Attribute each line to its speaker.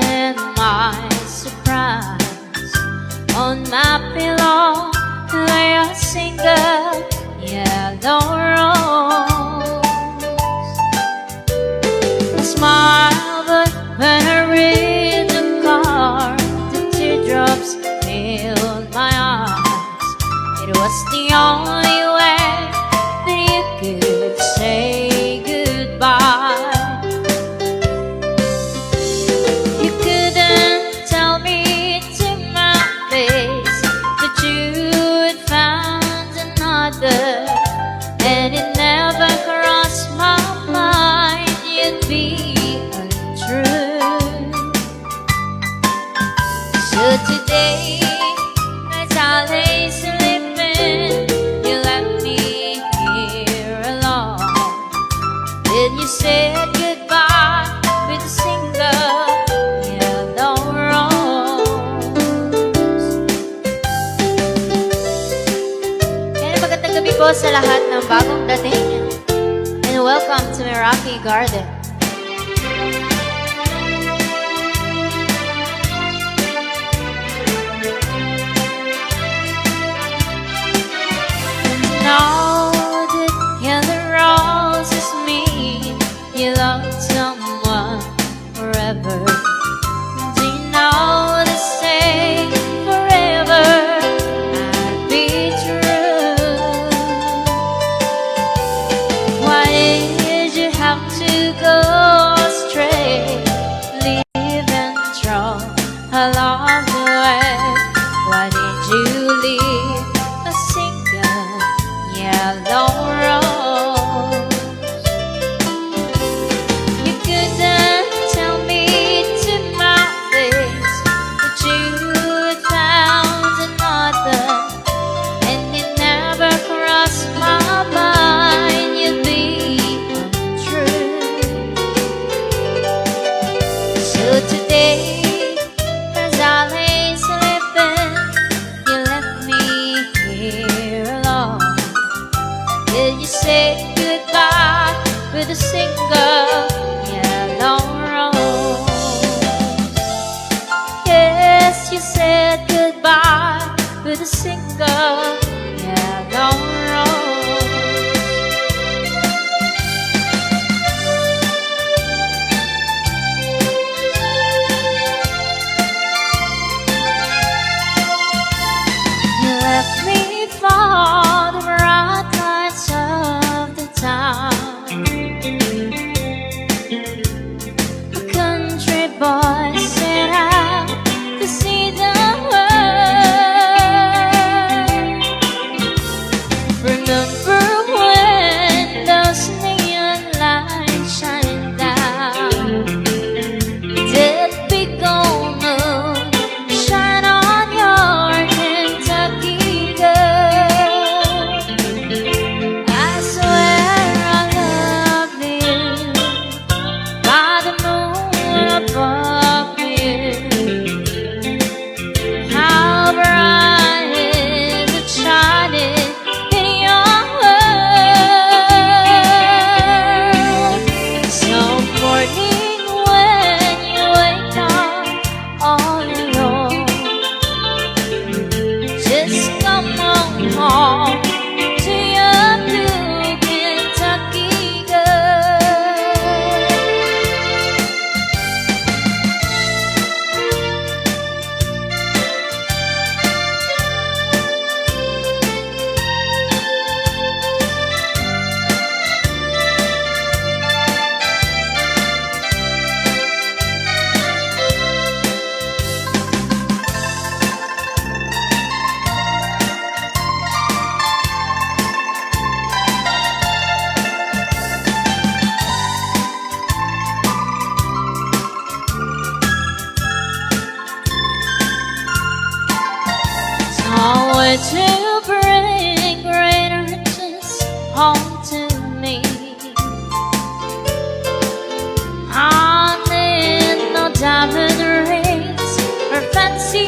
Speaker 1: and my surprise, on my pillow lay a single yellow rose. I smile, but when I read the card, the teardrops filled my eyes. It was the only way that you could say goodbye. You couldn't tell me to my face that you had found another, and it never crossed my mind you'd be untrue. So today, as I lay sleeping, you left me here alone. Then you said goodbye with a single yellow rose. Kaya magandang gabi po sa lahat ng bagong dating, and welcome to my rocky garden. Know that yellow roses mean you love someone forever. Do you know they say forever I'd be true? Why did you have to go astray, leaving throw along the way? Why did you leave a single yellow rose? You couldn't tell me to my face that you had found another, and it never crossed my mind you'd be untrue. So today, as I lay sleeping, you left me here alone. Did you say goodbye with a single yellow rose? Yes, you said goodbye with a single yellow rose. You left me for the bright lights of the town, a country boy set out to see the world. Remember when those neon lights shine down? That big old moon shine on your Kentucky girl. I swear I love you by the moon above you. How bright is it shining in your world? Some morning when you wake up all alone, just come on home to your blue Kentucky girl. Always to bring great riches home to me. I need no diamond rings or fancy